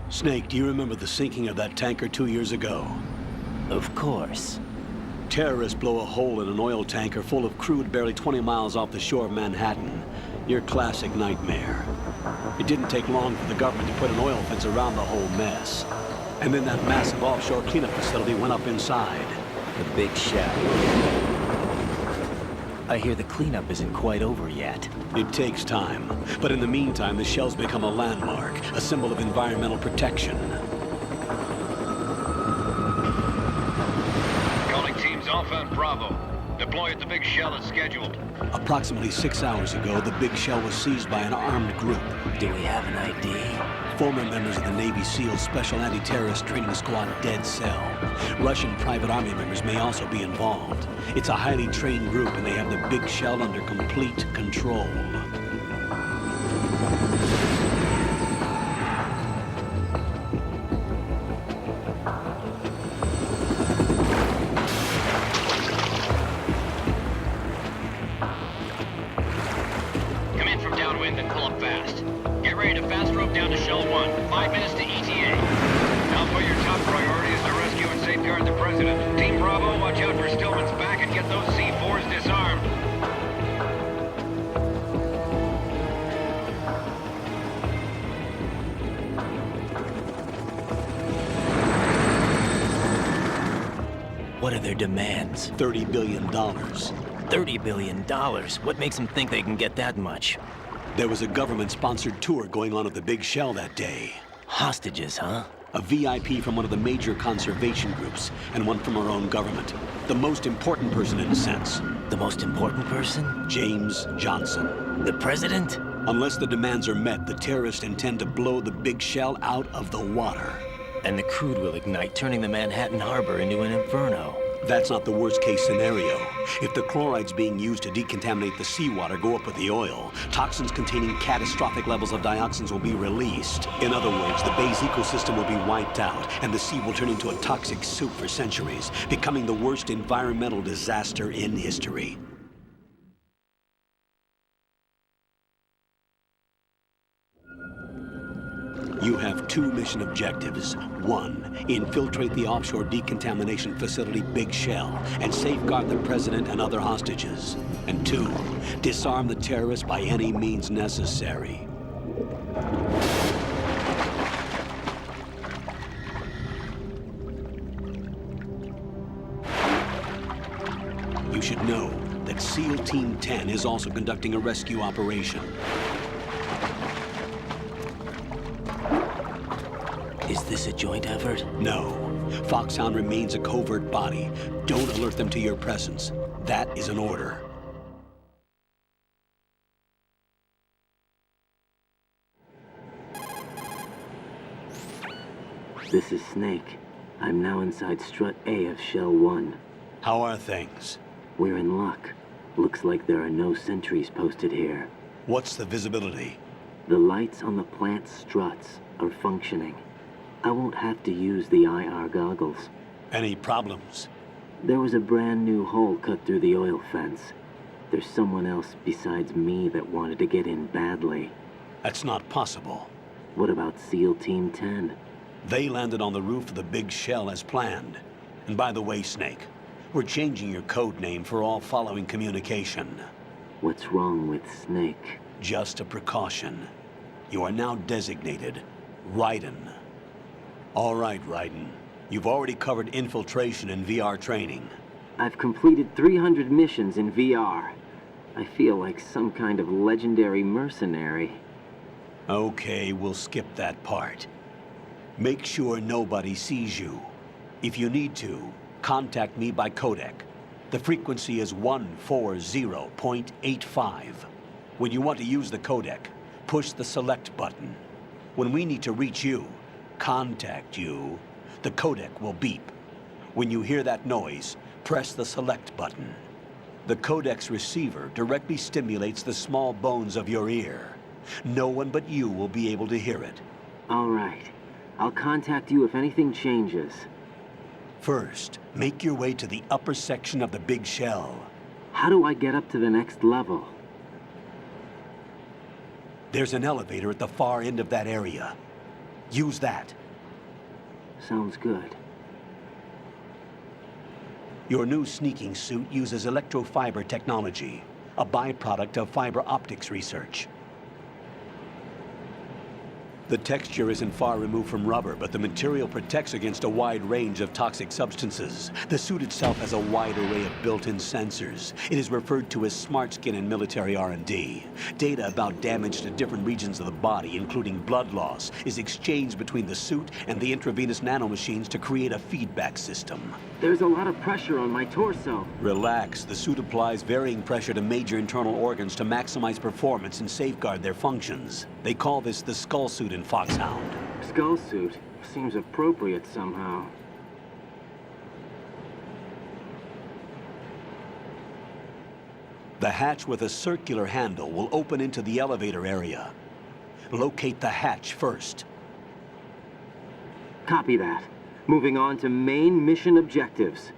Snake, do you remember the sinking of that tanker 2 years ago? Of course. Terrorists blow a hole in an oil tanker full of crude barely 20 miles off the shore of Manhattan. Your classic nightmare. It didn't take long for the government to put an oil fence around the whole mess. And then that massive offshore cleanup facility went up inside. The big shell. I hear the cleanup isn't quite over yet. It takes time. But in the meantime, the shell's become a landmark, a symbol of environmental protection. Calling teams Alpha and Bravo. Deploy at the big shell as scheduled. Approximately 6 hours ago, the big shell was seized by an armed group. Do we have an ID? Former members of the Navy SEAL Special Anti-Terrorist Training Squad Dead Cell. Russian private army members may also be involved. It's a highly trained group and they have the big shell under complete control. Come in from downwind and pull up fast. Get ready to fast rope down to Shell 1. 5 minutes to ETA. Now for your top priority is to rescue and safeguard the President. Team Bravo, watch out for Stillman's back and get those C4s disarmed. What are their demands? $30 billion. $30 billion? What makes them think they can get that much? There was a government-sponsored tour going on at the big shell that day. Hostages, huh? A VIP from one of the major conservation groups, and one from our own government. The most important person in a sense. The most important person? James Johnson. The president? Unless the demands are met, the terrorists intend to blow the big shell out of the water. And the crude will ignite, turning the Manhattan Harbor into an inferno. That's not the worst-case scenario. If the chlorides being used to decontaminate the seawater go up with the oil, toxins containing catastrophic levels of dioxins will be released. In other words, the bay's ecosystem will be wiped out, and the sea will turn into a toxic soup for centuries, becoming the worst environmental disaster in history. You have 2 mission objectives. 1, infiltrate the offshore decontamination facility Big Shell and safeguard the president and other hostages. And 2, disarm the terrorists by any means necessary. You should know that SEAL Team 10 is also conducting a rescue operation. Is this a joint effort? No. Foxhound remains a covert body. Don't alert them to your presence. That is an order. This is Snake. I'm now inside Strut A of Shell 1. How are things? We're in luck. Looks like there are no sentries posted here. What's the visibility? The lights on the plant's struts are functioning. I won't have to use the IR goggles. Any problems? There was a brand new hole cut through the oil fence. There's someone else besides me that wanted to get in badly. That's not possible. What about SEAL Team 10? They landed on the roof of the Big Shell as planned. And by the way, Snake, we're changing your code name for all following communication. What's wrong with Snake? Just a precaution. You are now designated Raiden. All right, Raiden. You've already covered infiltration and VR training. I've completed 300 missions in VR. I feel like some kind of legendary mercenary. Okay, we'll skip that part. Make sure nobody sees you. If you need to, contact me by codec. The frequency is 140.85. When you want to use the codec, push the select button. When we need to reach you, contact you, the codec will beep. When you hear that noise, press the select button. The codec's receiver directly stimulates the small bones of your ear. No one but you will be able to hear it. All right. I'll contact you if anything changes. First, make your way to the upper section of the Big Shell. How do I get up to the next level? There's an elevator at the far end of that area. Use that. Sounds good. Your new sneaking suit uses electrofiber technology, a byproduct of fiber optics research. The texture isn't far removed from rubber, but the material protects against a wide range of toxic substances. The suit itself has a wide array of built-in sensors. It is referred to as smart skin in military R&D. Data about damage to different regions of the body, including blood loss, is exchanged between the suit and the intravenous nanomachines to create a feedback system. There's a lot of pressure on my torso. Relax. The suit applies varying pressure to major internal organs to maximize performance and safeguard their functions. They call this the skull suit in Foxhound. Skull suit seems appropriate somehow. The hatch with a circular handle will open into the elevator area. Locate the hatch first. Copy that. Moving on to main mission objectives.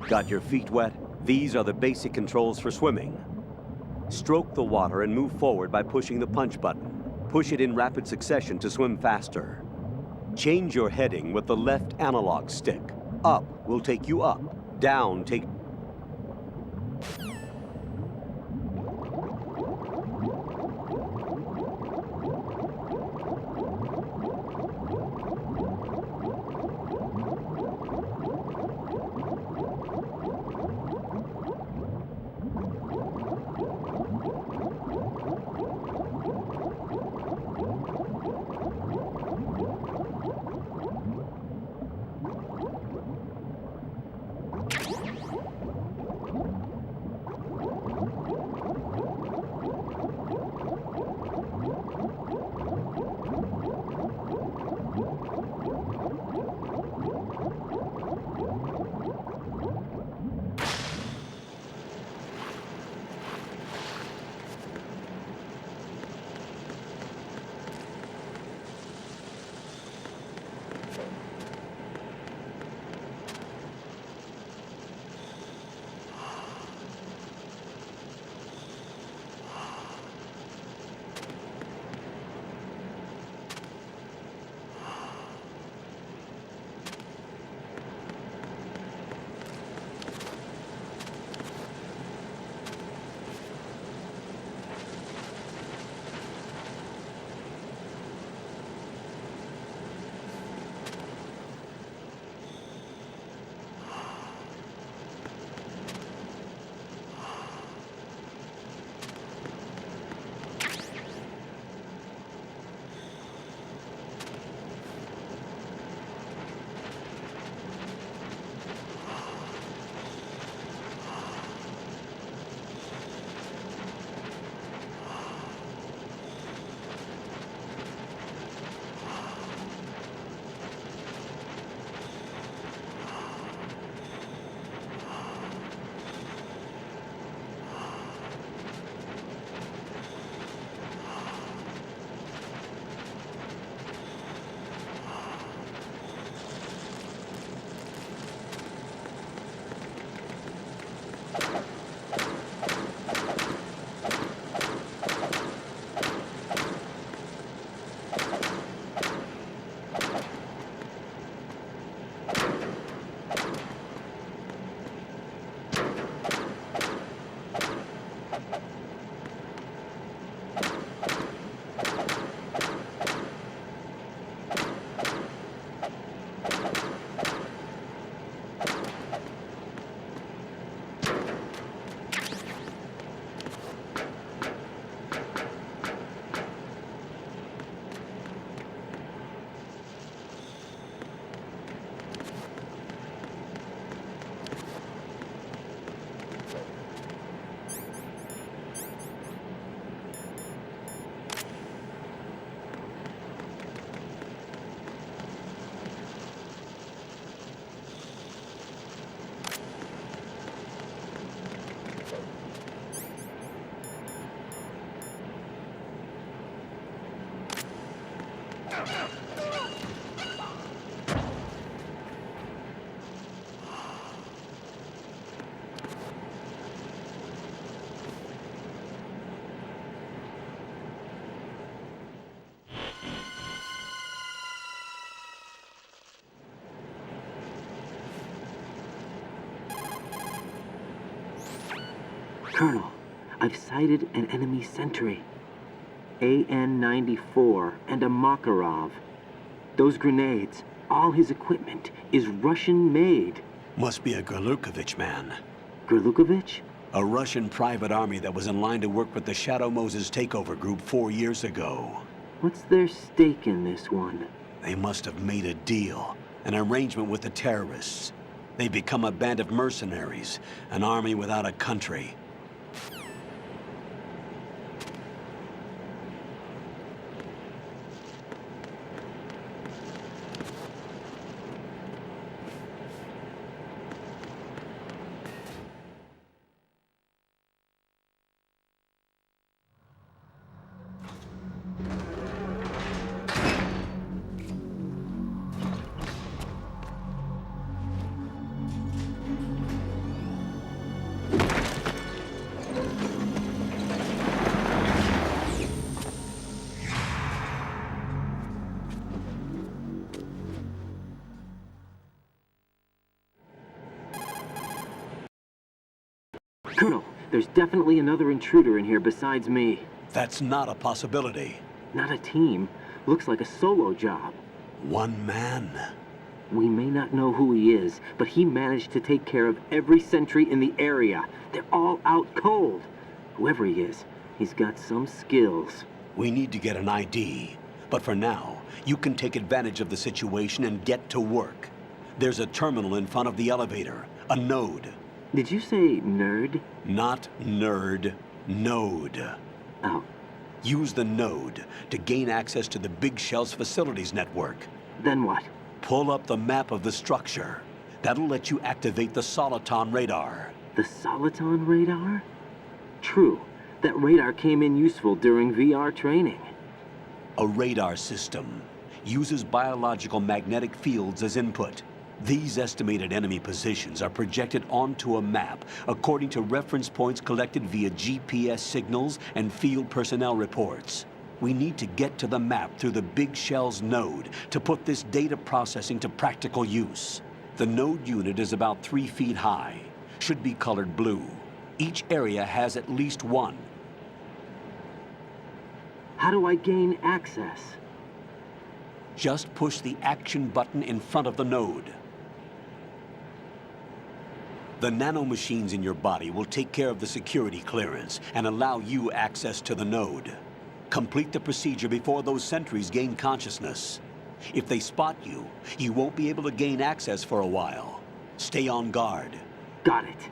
Got your feet wet? These are the basic controls for swimming. Stroke the water and move forward by pushing the punch button. Push it in rapid succession to swim faster. Change your heading with the left analog stick. Up will take you up. Down take... Colonel, I've sighted an enemy sentry. AN-94 and a Makarov. Those grenades, all his equipment, is Russian-made. Must be a Gorlukovich man. Gorlukovich? A Russian private army that was in line to work with the Shadow Moses takeover group 4 years ago. What's their stake in this one? They must have made a deal, an arrangement with the terrorists. They've become a band of mercenaries, an army without a country. Colonel, there's definitely another intruder in here besides me. That's not a possibility. Not a team. Looks like a solo job. One man. We may not know who he is, but he managed to take care of every sentry in the area. They're all out cold. Whoever he is, he's got some skills. We need to get an ID. But for now, you can take advantage of the situation and get to work. There's a terminal in front of the elevator. A node. Did you say nerd? Not nerd. Node. Oh. Use the node to gain access to the Big Shell's facilities network. Then what? Pull up the map of the structure. That'll let you activate the Soliton radar. The Soliton radar? True. That radar came in useful during VR training. A radar system uses biological magnetic fields as input. These estimated enemy positions are projected onto a map according to reference points collected via GPS signals and field personnel reports. We need to get to the map through the Big Shell's node to put this data processing to practical use. The node unit is about 3 feet high, should be colored blue. Each area has at least one. How do I gain access? Just push the action button in front of the node. The nanomachines in your body will take care of the security clearance and allow you access to the node. Complete the procedure before those sentries gain consciousness. If they spot you, you won't be able to gain access for a while. Stay on guard. Got it.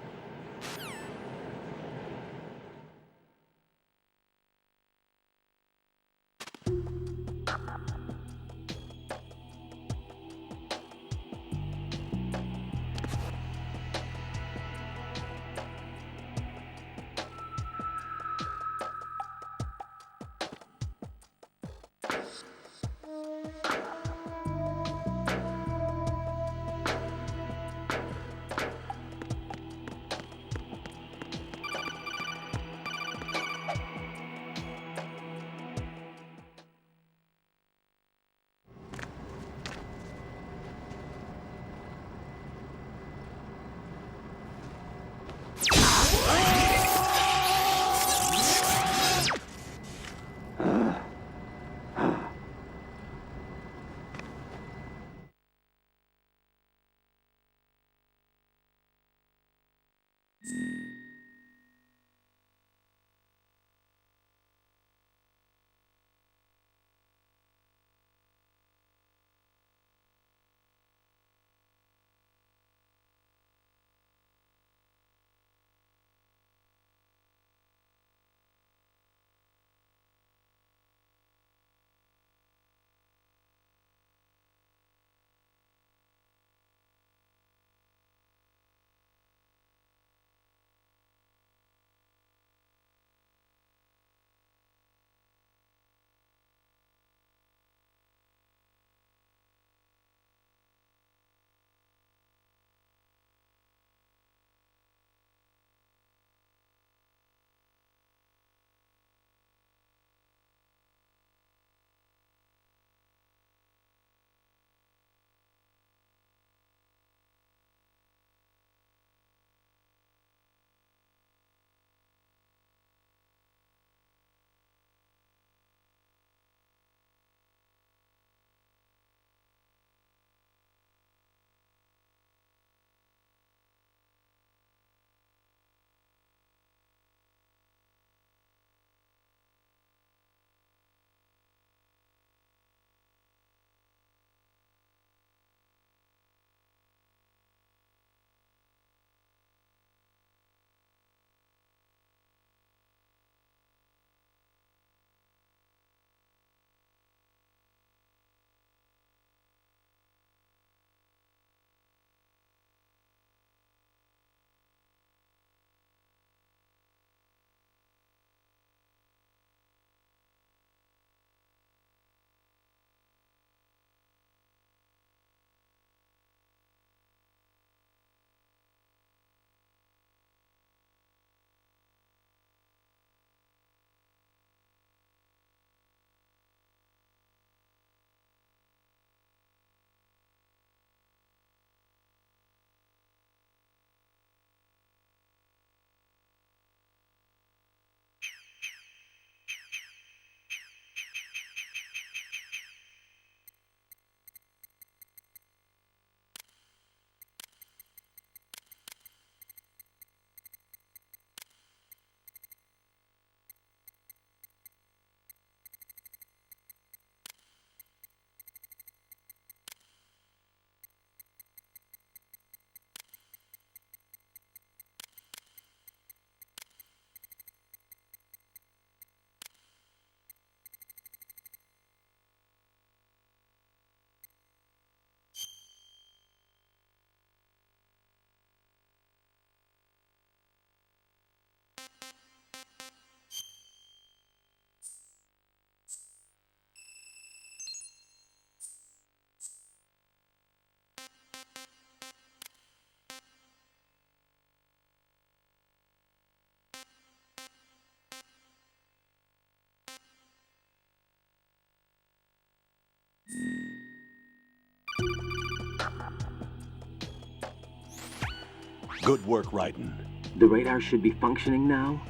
Good work, Raiden. The radar should be functioning now?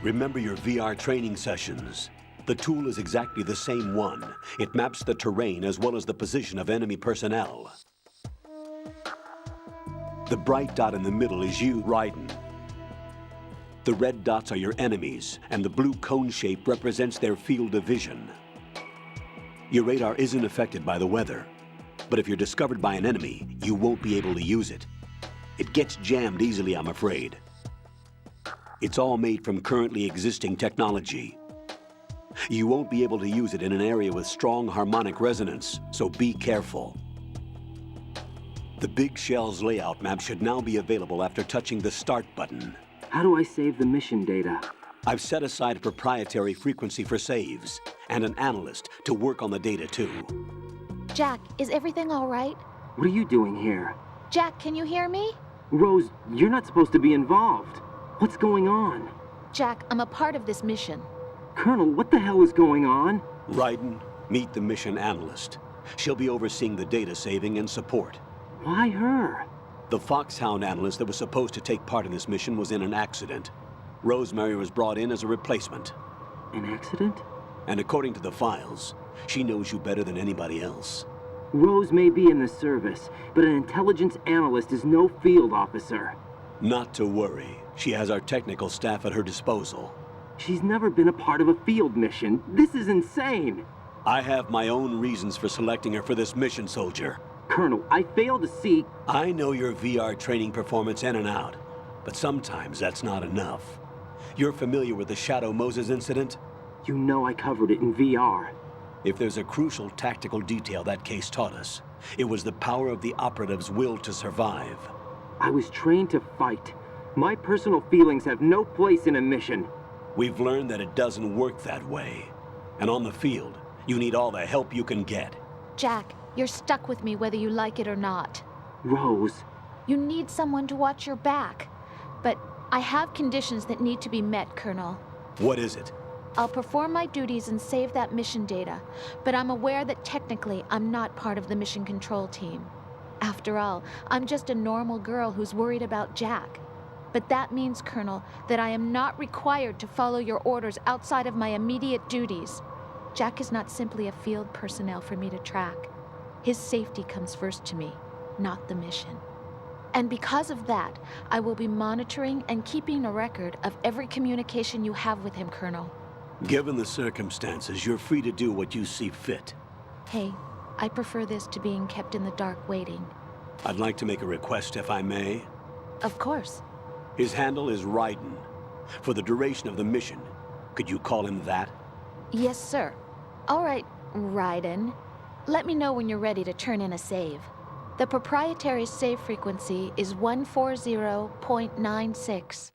Remember your VR training sessions. The tool is exactly the same one. It maps the terrain as well as the position of enemy personnel. The bright dot in the middle is you, Raiden. The red dots are your enemies, and the blue cone shape represents their field of vision. Your radar isn't affected by the weather, but if you're discovered by an enemy, you won't be able to use it. It gets jammed easily, I'm afraid. It's all made from currently existing technology. You won't be able to use it in an area with strong harmonic resonance, so be careful. The Big Shell's layout map should now be available after touching the Start button. How do I save the mission data? I've set aside a proprietary frequency for saves, and an analyst to work on the data too. Jack, is everything all right? What are you doing here? Jack, can you hear me? Rose, you're not supposed to be involved. What's going on? Jack, I'm a part of this mission. Colonel, what the hell is going on? Raiden, meet the mission analyst. She'll be overseeing the data saving and support. Why her? The Foxhound analyst that was supposed to take part in this mission was in an accident. Rosemary was brought in as a replacement. An accident? And according to the files, she knows you better than anybody else. Rose may be in the service, but an intelligence analyst is no field officer. Not to worry. She has our technical staff at her disposal. She's never been a part of a field mission. This is insane. I have my own reasons for selecting her for this mission, soldier. Colonel, I fail to see... I know your VR training performance in and out, but sometimes that's not enough. You're familiar with the Shadow Moses incident? You know I covered it in VR. If there's a crucial tactical detail that case taught us, it was the power of the operative's will to survive. I was trained to fight. My personal feelings have no place in a mission. We've learned that it doesn't work that way. And on the field, you need all the help you can get. Jack, you're stuck with me whether you like it or not. Rose. You need someone to watch your back. But I have conditions that need to be met, Colonel. What is it? I'll perform my duties and save that mission data, but I'm aware that technically I'm not part of the mission control team. After all, I'm just a normal girl who's worried about Jack. But that means, Colonel, that I am not required to follow your orders outside of my immediate duties. Jack is not simply a field personnel for me to track. His safety comes first to me, not the mission. And because of that, I will be monitoring and keeping a record of every communication you have with him, Colonel. Given the circumstances, you're free to do what you see fit. Hey, I prefer this to being kept in the dark waiting. I'd like to make a request, if I may. Of course. His handle is Raiden. For the duration of the mission, could you call him that? Yes, sir. All right, Raiden. Let me know when you're ready to turn in a save. The proprietary save frequency is 140.96.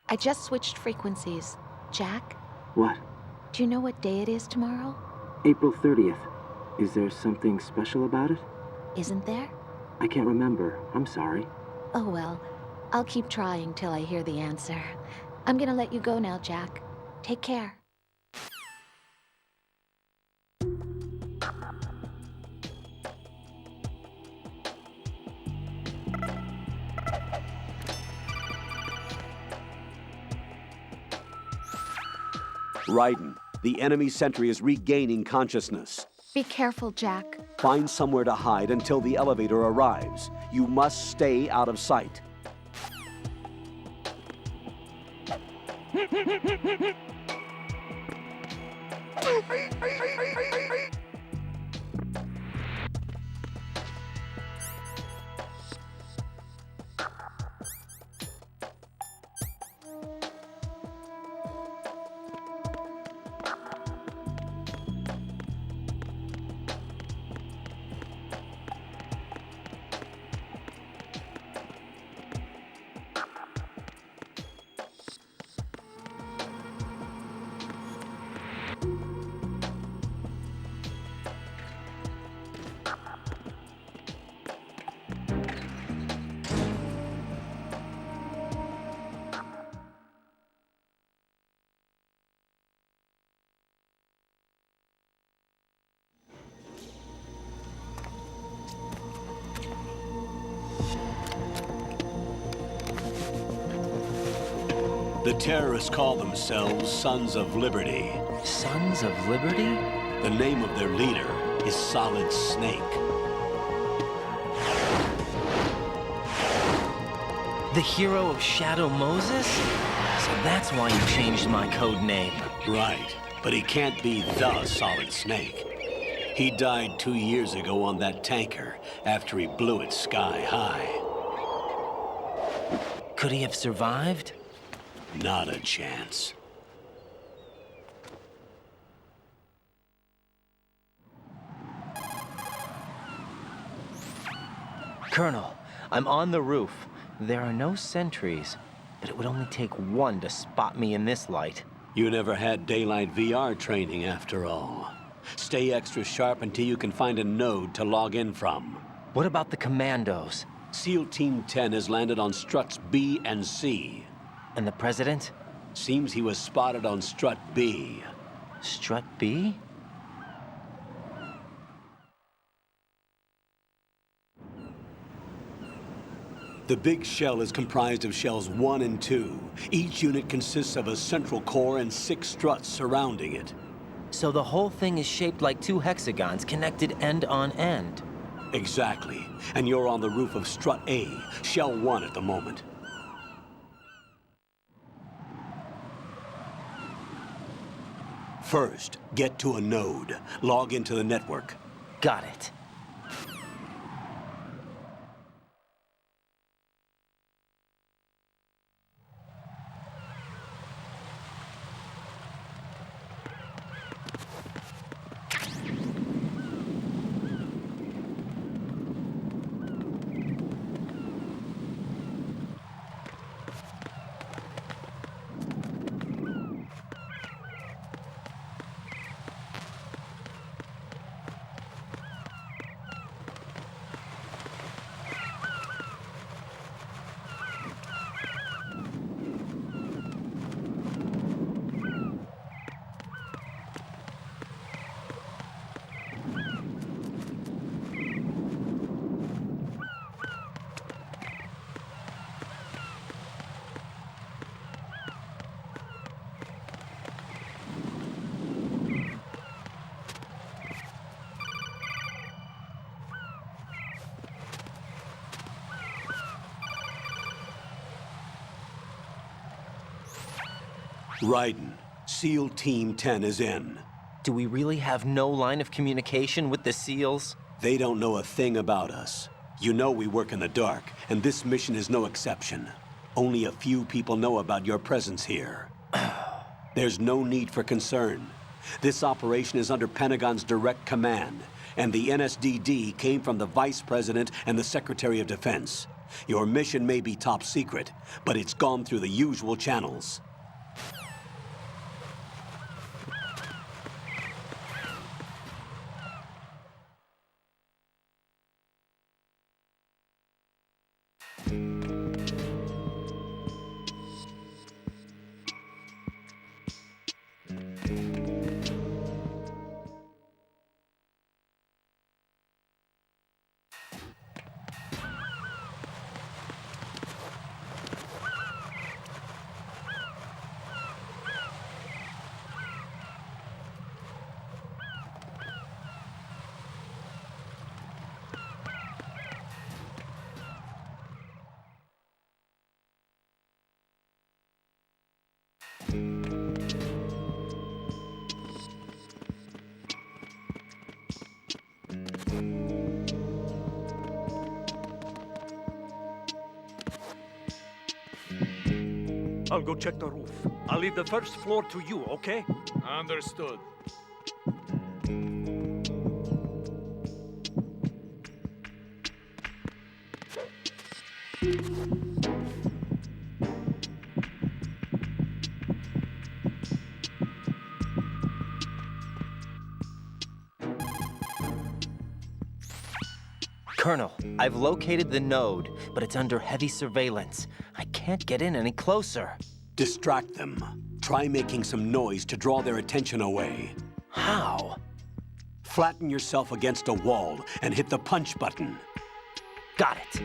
I just switched frequencies. Jack, What? do you know what day it is tomorrow? April 30th. Is there something special about it? Isn't there? I can't remember. I'm sorry. Oh well, I'll keep trying till I hear the answer. I'm gonna let you go now, Jack. Take care. Raiden, the enemy sentry is regaining consciousness. Be careful, Jack. Find somewhere to hide until the elevator arrives. You must stay out of sight. The terrorists call themselves Sons of Liberty. Sons of Liberty? The name of their leader is Solid Snake. The hero of Shadow Moses? So that's why you changed my code name. Right, but he can't be the Solid Snake. He died 2 years ago on that tanker after he blew it sky high. Could he have survived? Not a chance. Colonel, I'm on the roof. There are no sentries, but it would only take one to spot me in this light. You never had daylight VR training after all. Stay extra sharp until you can find a node to log in from. What about the commandos? SEAL Team 10 has landed on struts B and C. And the president? Seems he was spotted on strut B. Strut B? The big shell is comprised of shells 1 and 2. Each unit consists of a central core and 6 struts surrounding it. So the whole thing is shaped like 2 hexagons connected end on end. Exactly. And you're on the roof of strut A, shell 1 at the moment. First, get to a node. Log into the network. Got it. Raiden, SEAL Team 10 is in. Do we really have no line of communication with the SEALs? They don't know a thing about us. You know we work in the dark, and this mission is no exception. Only a few people know about your presence here. There's no need for concern. This operation is under Pentagon's direct command, and the NSDD came from the Vice President and the Secretary of Defense. Your mission may be top secret, but it's gone through the usual channels. I'll go check the roof. I'll leave the first floor to you, okay? Understood. Colonel, I've located the node, but it's under heavy surveillance. I can't get in any closer. Distract them. Try making some noise to draw their attention away. How? Flatten yourself against a wall and hit the punch button. Got it.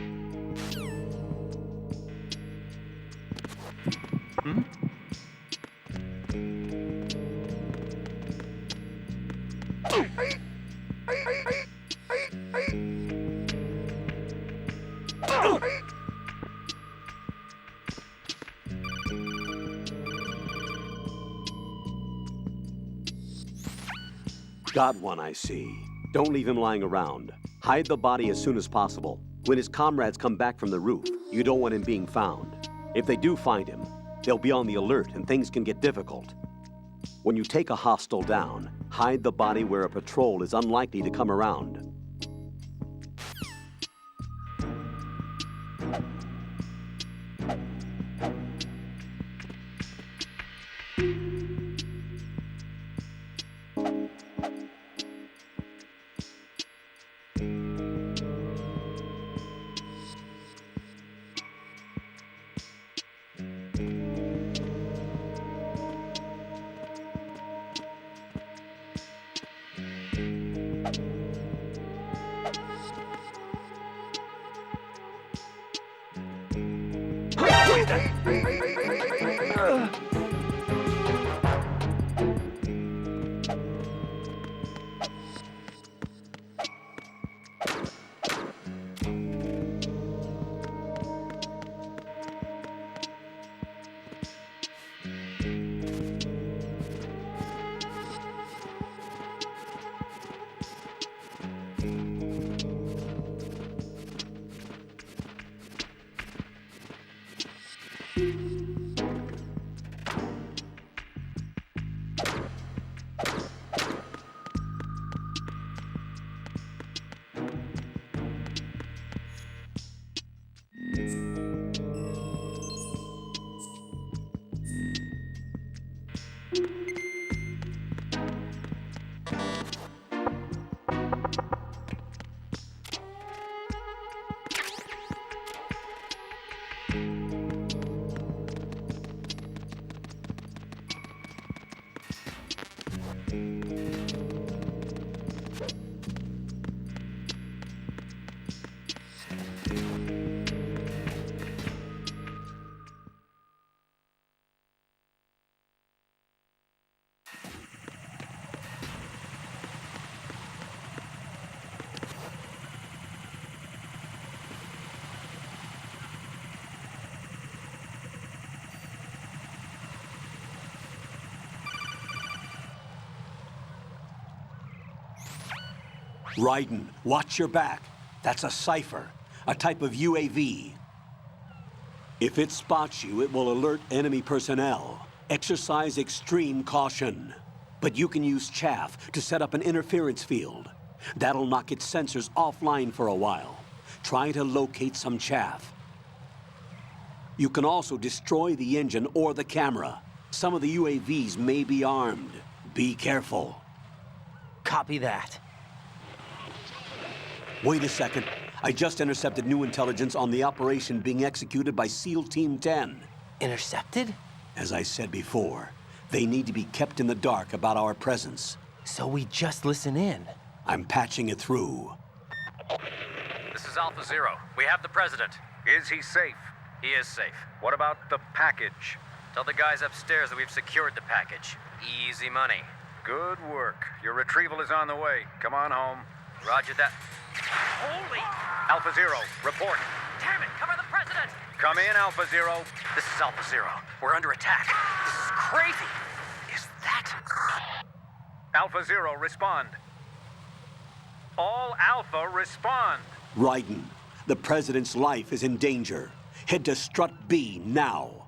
Got one, I see. Don't leave him lying around. Hide the body as soon as possible. When his comrades come back from the roof, you don't want him being found. If they do find him, they'll be on the alert and things can get difficult. When you take a hostile down, hide the body where a patrol is unlikely to come around. Raiden, watch your back. That's a cipher, a type of UAV. If it spots you, it will alert enemy personnel. Exercise extreme caution. But you can use chaff to set up an interference field. That'll knock its sensors offline for a while. Try to locate some chaff. You can also destroy the engine or the camera. Some of the UAVs may be armed. Be careful. Copy that. Wait a second. I just intercepted new intelligence on the operation being executed by SEAL Team 10. Intercepted? As I said before, they need to be kept in the dark about our presence. So we just listen in. I'm patching it through. This is Alpha Zero. We have the president. Is he safe? He is safe. What about the package? Tell the guys upstairs that we've secured the package. Easy money. Good work. Your retrieval is on the way. Come on home. Roger that. Holy! Alpha Zero, report. Damn it! Cover the president! Come in, Alpha Zero. This is Alpha Zero. We're under attack. This is crazy. Is that... Alpha Zero, respond. All Alpha, respond. Raiden, the president's life is in danger. Head to Strut B now.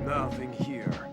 Nothing here.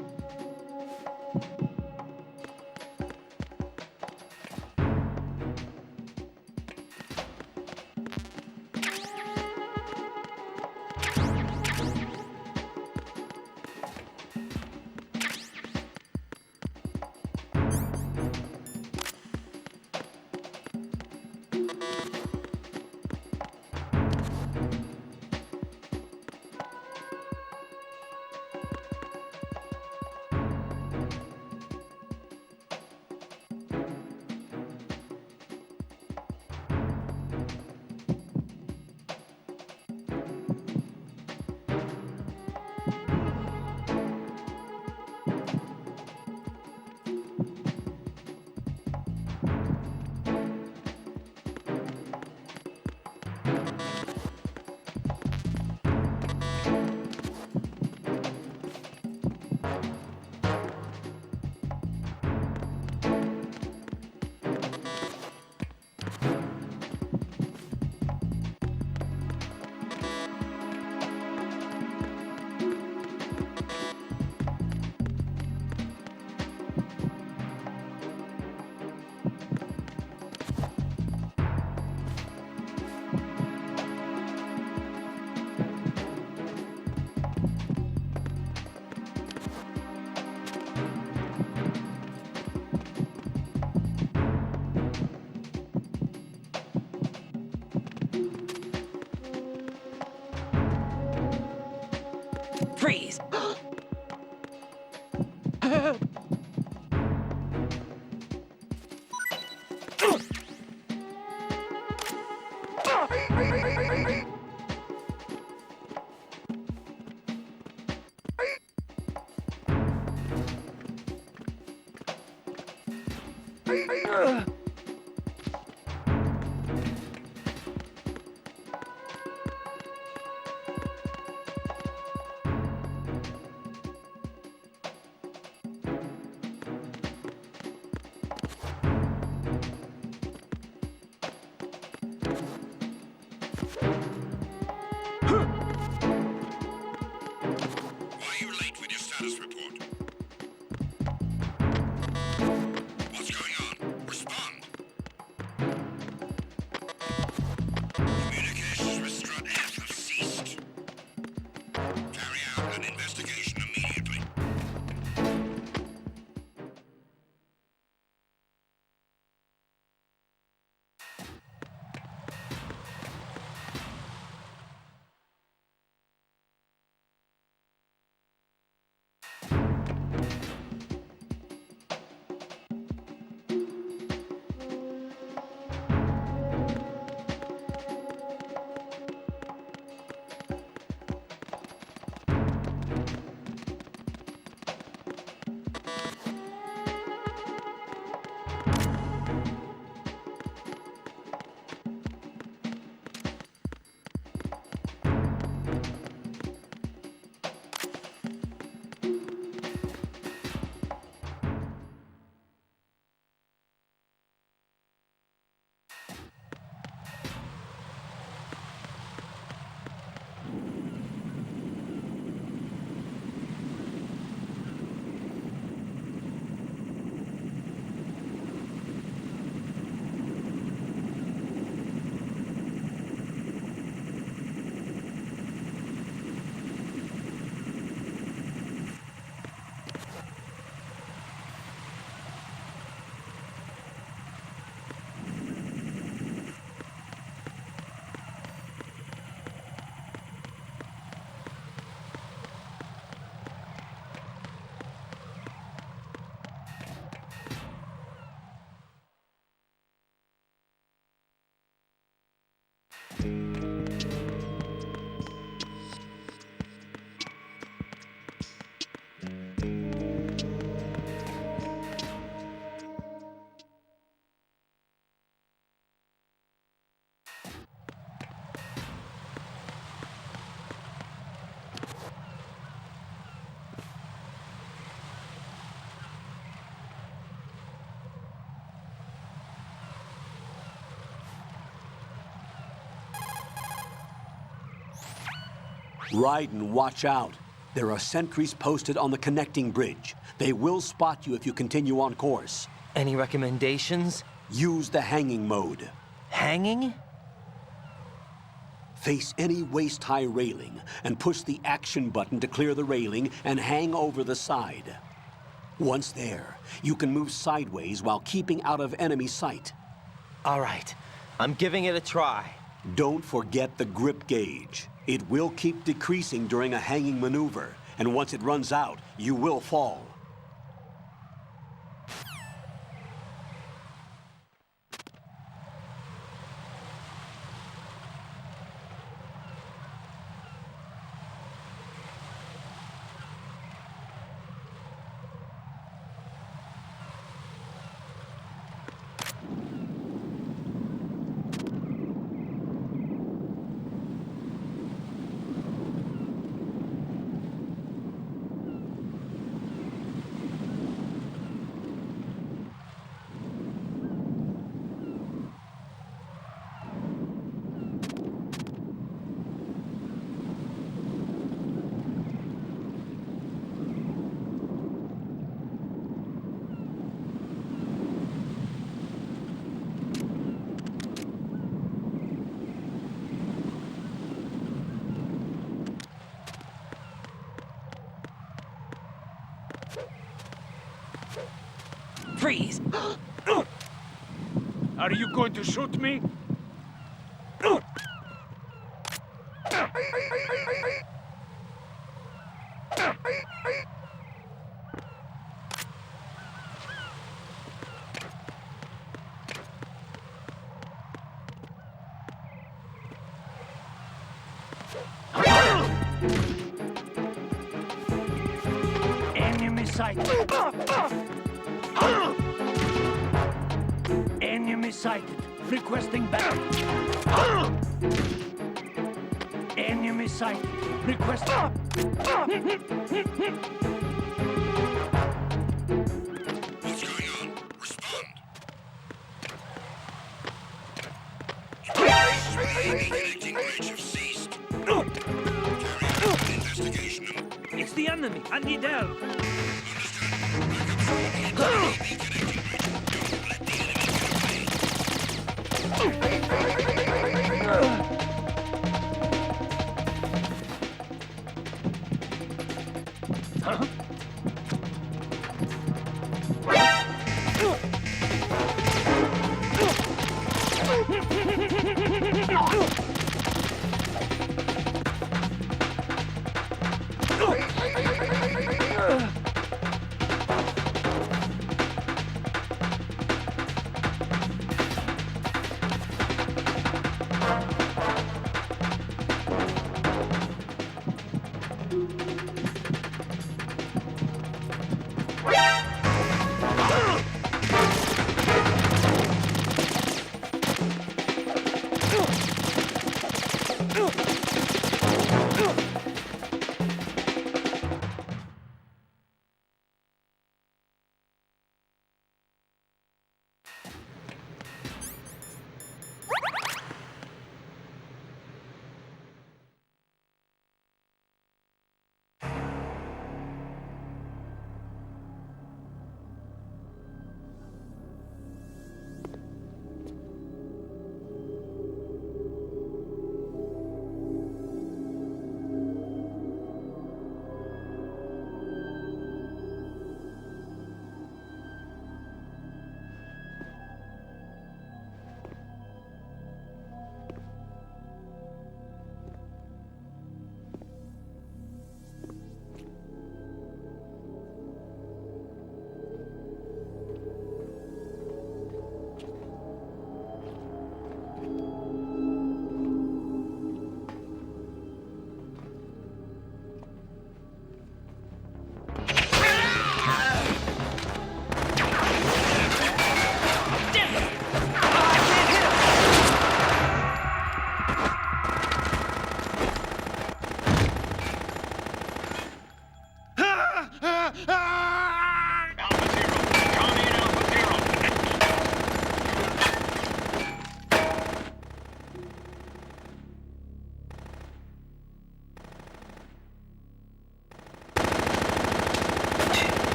Raiden, watch out. There are sentries posted on the connecting bridge. They will spot you if you continue on course. Any recommendations? Use the hanging mode. Hanging? Face any waist-high railing and push the action button to clear the railing and hang over the side. Once there, you can move sideways while keeping out of enemy sight. All right, I'm giving it a try. Don't forget the grip gauge. It will keep decreasing during a hanging maneuver, and once it runs out, you will fall. Freeze! Are you going to shoot me? Enemy sight! Enemy sighted. Requesting back. Enemy sighted. Requesting. What's going on? Respond. Engaging rage have ceased. Carry out investigation. It's the enemy. I need help. Huh?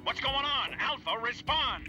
What's going on? Alpha, respond!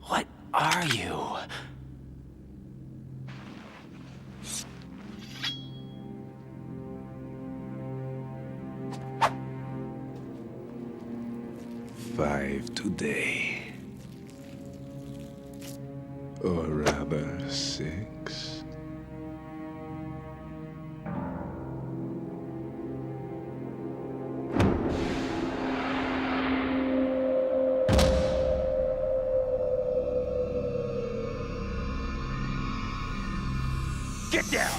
What are you? Five today. Or rather, 6. Get down!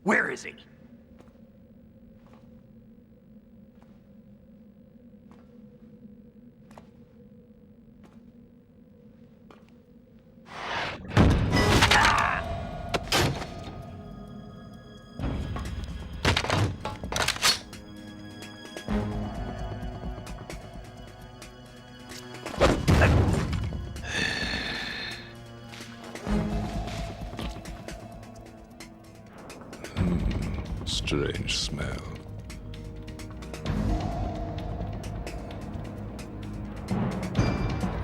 Where is he? Strange smell.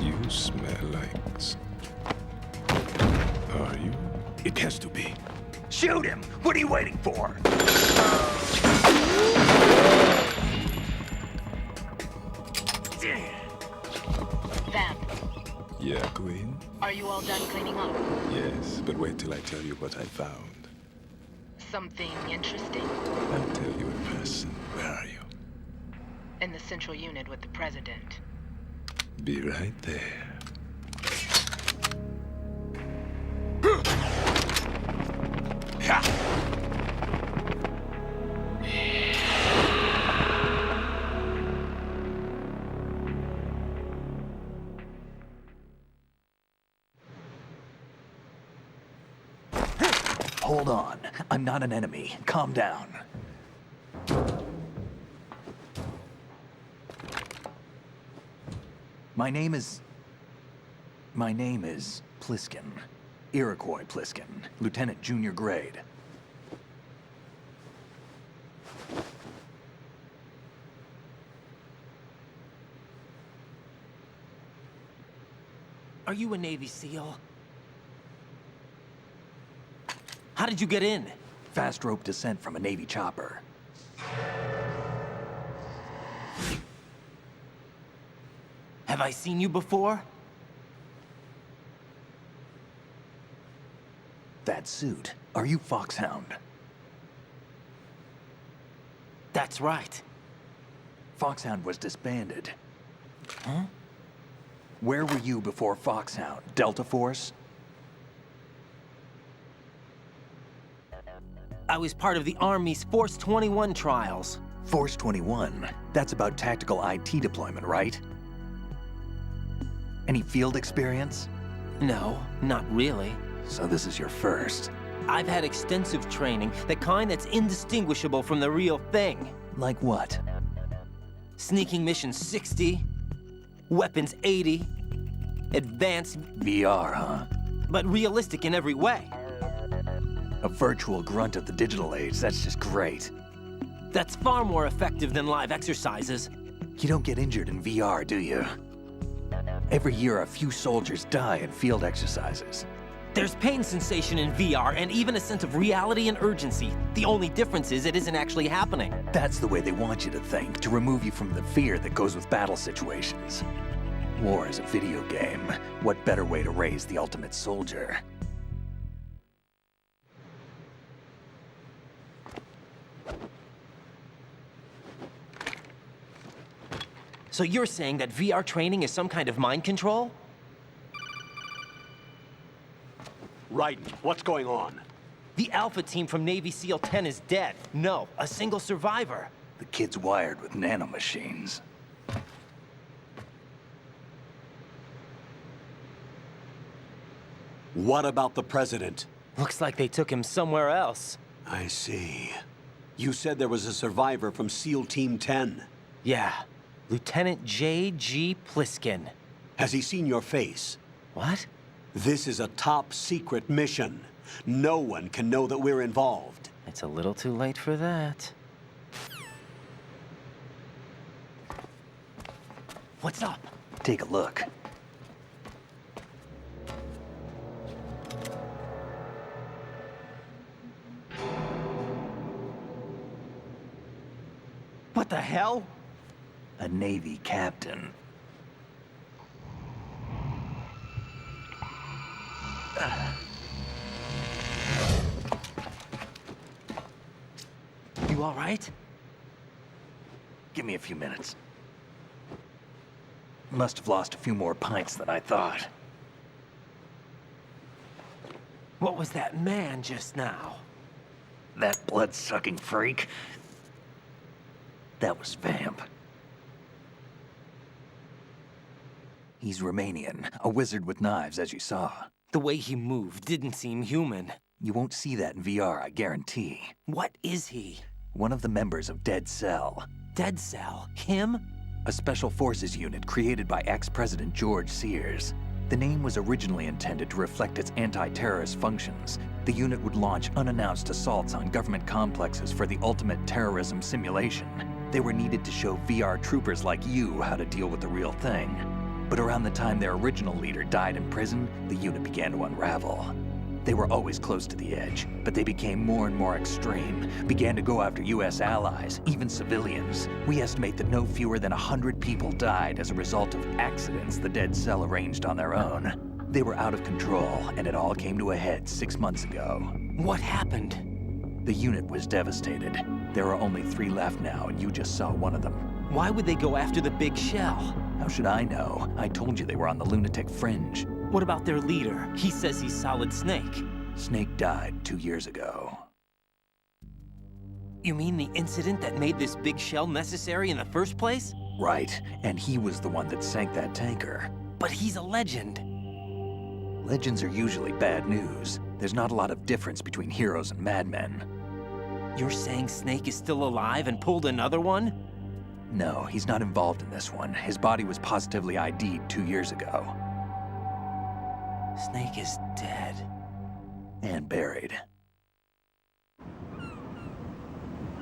You smell like... Are you? It has to be. Shoot him! What are you waiting for? Vamp, Yeah, Queen? are you all done cleaning up? Yes, but wait till I tell you what I found. Something interesting? I'll tell you in person. Where are you? In the central unit with the president. Be right there. Hold on. I'm not an enemy. Calm down. My name is Pliskin. Iroquois Pliskin. Lieutenant Junior Grade. Are you a Navy SEAL? How did you get in? Fast rope descent from a Navy chopper. Have I seen you before? That suit. Are you Foxhound? That's right. Foxhound was disbanded. Huh? Where were you before Foxhound? Delta Force? I was part of the Army's Force 21 trials. Force 21? That's about tactical IT deployment, right? Any field experience? No, not really. So this is your first. I've had extensive training, the kind that's indistinguishable from the real thing. Like what? Sneaking mission 60, weapons 80, advanced... VR, huh? But realistic in every way. A virtual grunt of the digital age, that's just great. That's far more effective than live exercises. You don't get injured in VR, do you? Every year, a few soldiers die in field exercises. There's pain sensation in VR and even a sense of reality and urgency. The only difference is it isn't actually happening. That's the way they want you to think, to remove you from the fear that goes with battle situations. War is a video game. What better way to raise the ultimate soldier? So you're saying that VR training is some kind of mind control? Raiden, what's going on? The Alpha team from Navy SEAL 10 is dead. No, a single survivor. The kid's wired with nanomachines. What about the president? Looks like they took him somewhere else. I see. You said there was a survivor from SEAL Team 10. Yeah. Lieutenant J.G. Pliskin. Has he seen your face? What? This is a top secret mission. No one can know that we're involved. It's a little too late for that. What's up? Take a look. What the hell? A Navy captain. You all right? Give me a few minutes. Must have lost a few more pints than I thought. What was that man just now? That blood-sucking freak? That was Vamp. He's Romanian, a wizard with knives, as you saw. The way he moved didn't seem human. You won't see that in VR, I guarantee. What is he? One of the members of Dead Cell. Dead Cell? Him? A special forces unit created by ex-President George Sears. The name was originally intended to reflect its anti-terrorist functions. The unit would launch unannounced assaults on government complexes for the ultimate terrorism simulation. They were needed to show VR troopers like you how to deal with the real thing. But around the time their original leader died in prison, the unit began to unravel. They were always close to the edge, but they became more and more extreme, began to go after US allies, even civilians. We estimate that no fewer than 100 people died as a result of accidents the Dead Cell arranged on their own. They were out of control, and it all came to a head 6 months ago. What happened? The unit was devastated. There are only 3 left now, and you just saw one of them. Why would they go after the big shell? How should I know? I told you they were on the lunatic fringe. What about their leader? He says he's Solid Snake. Snake died 2 years ago. You mean the incident that made this big shell necessary in the first place? Right, and he was the one that sank that tanker. But he's a legend. Legends are usually bad news. There's not a lot of difference between heroes and madmen. You're saying Snake is still alive and pulled another one? No, he's not involved in this one. His body was positively ID'd 2 years ago. Snake is dead. And buried.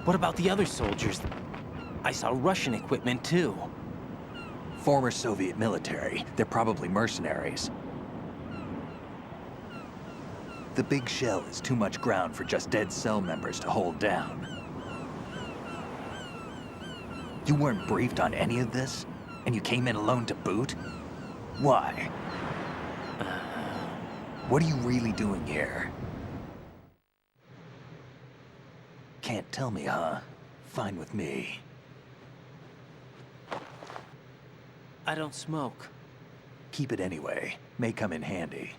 What about the other soldiers? I saw Russian equipment too. Former Soviet military. They're probably mercenaries. The big shell is too much ground for just Dead Cell members to hold down. You weren't briefed on any of this? And you came in alone to boot? Why? What are you really doing here? Can't tell me, huh? Fine with me. I don't smoke. Keep it anyway. May come in handy.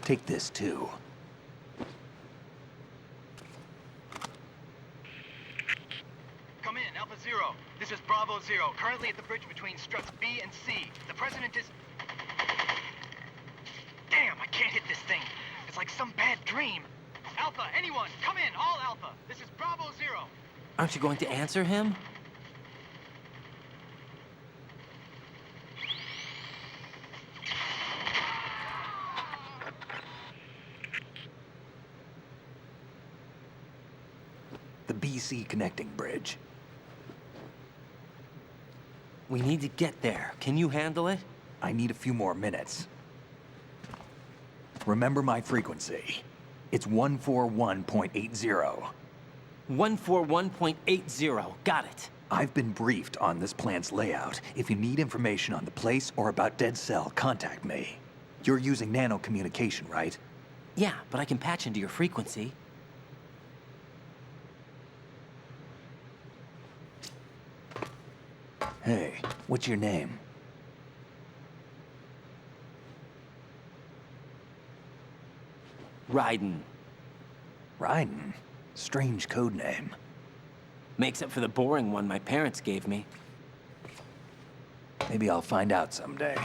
Take this, too. Come in, Alpha Zero. This is Bravo Zero, currently at the bridge between struts B and C. The President is... Damn, I can't hit this thing. It's like some bad dream. Alpha, anyone, come in, all Alpha. This is Bravo Zero. Aren't you going to answer him? The BC connecting bridge. We need to get there. Can you handle it? I need a few more minutes. Remember my frequency. It's 141.80. 141.80. Got it. I've been briefed on this plan's layout. If you need information on the place or about Dead Cell, contact me. You're using nano communication, right? Yeah, but I can patch into your frequency. Hey, what's your name? Raiden. Raiden? Strange code name. Makes up for the boring one my parents gave me. Maybe I'll find out someday.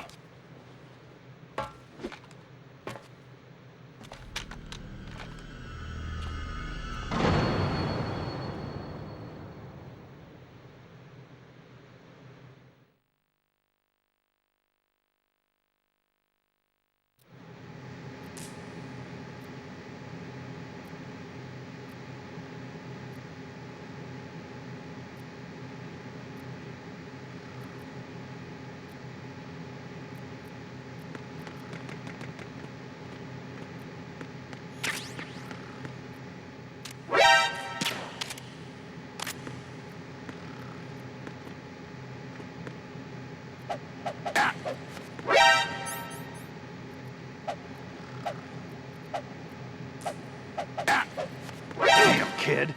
kid.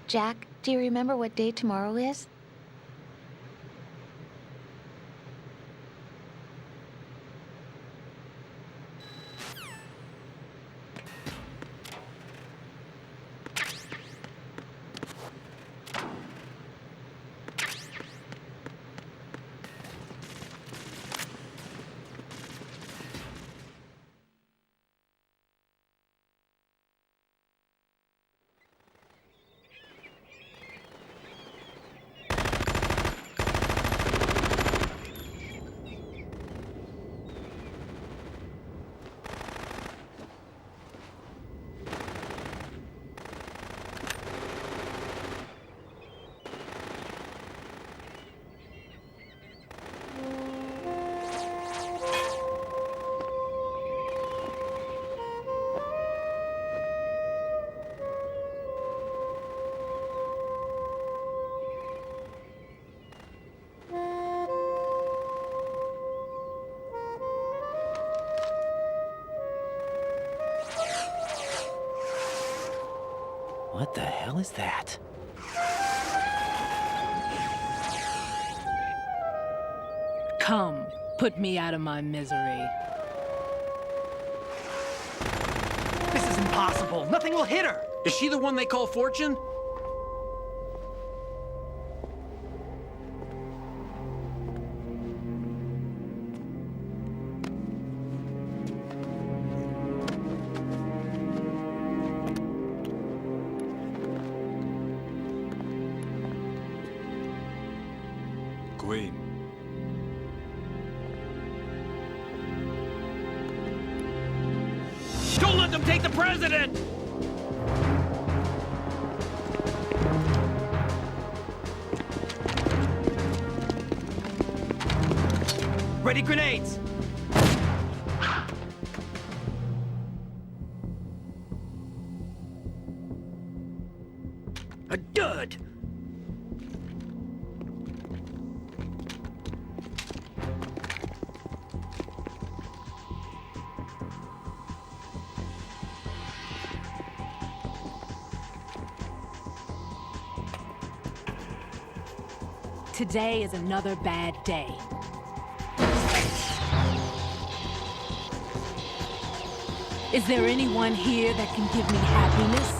Jack, do you remember what day tomorrow is? What the hell is that? Come, put me out of my misery. This is impossible. Nothing will hit her. Is she the one they call Fortune? Queen. Don't let them take the president! Ready grenades. A dud! Today is another bad day. Is there anyone here that can give me happiness?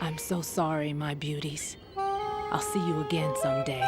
I'm so sorry, my beauties. I'll see you again someday.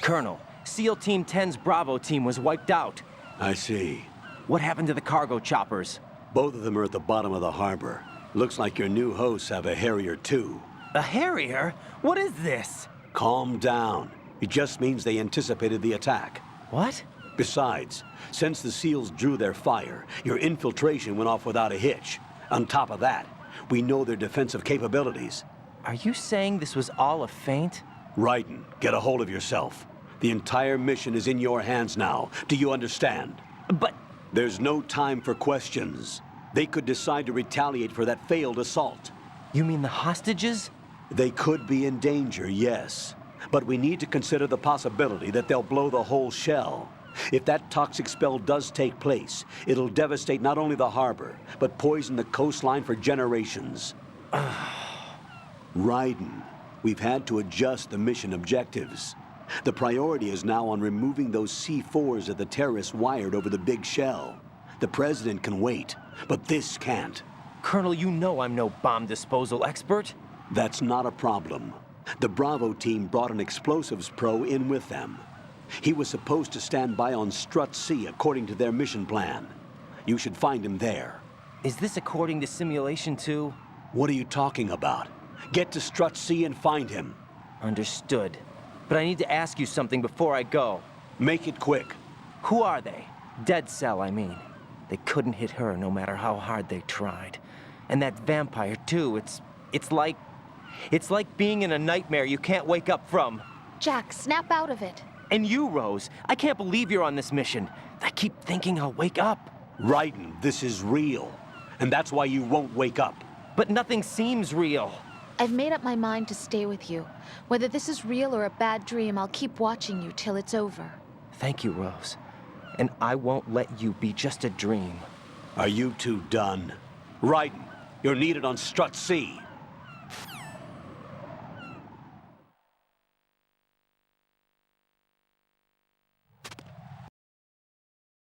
Colonel, SEAL Team 10's Bravo team was wiped out. I see. What happened to the cargo choppers? Both of them are at the bottom of the harbor. Looks like your new hosts have a Harrier too. A Harrier? What is this? Calm down. It just means they anticipated the attack. What? Besides, since the SEALs drew their fire, your infiltration went off without a hitch. On top of that, we know their defensive capabilities. Are you saying this was all a feint? Raiden, get a hold of yourself. The entire mission is in your hands now. Do you understand? But... There's no time for questions. They could decide to retaliate for that failed assault. You mean the hostages? They could be in danger, yes. But we need to consider the possibility that they'll blow the whole shell. If that toxic spell does take place, it'll devastate not only the harbor, but poison the coastline for generations. Raiden, we've had to adjust the mission objectives. The priority is now on removing those C4s that the terrorists wired over the big shell. The President can wait, but this can't. Colonel, you know I'm no bomb disposal expert. That's not a problem. The Bravo team brought an explosives pro in with them. He was supposed to stand by on Strut C according to their mission plan. You should find him there. Is this according to Simulation 2? What are you talking about? Get to Strut C and find him. Understood. But I need to ask you something before I go. Make it quick. Who are they? Dead Cell, I mean. They couldn't hit her no matter how hard they tried. And that vampire, too, it's like being in a nightmare you can't wake up from. Jack, snap out of it. And you, Rose, I can't believe you're on this mission. I keep thinking I'll wake up. Raiden, this is real. And that's why you won't wake up. But nothing seems real. I've made up my mind to stay with you. Whether this is real or a bad dream, I'll keep watching you till it's over. Thank you, Rose. And I won't let you be just a dream. Are you two done? Raiden, you're needed on Strut C.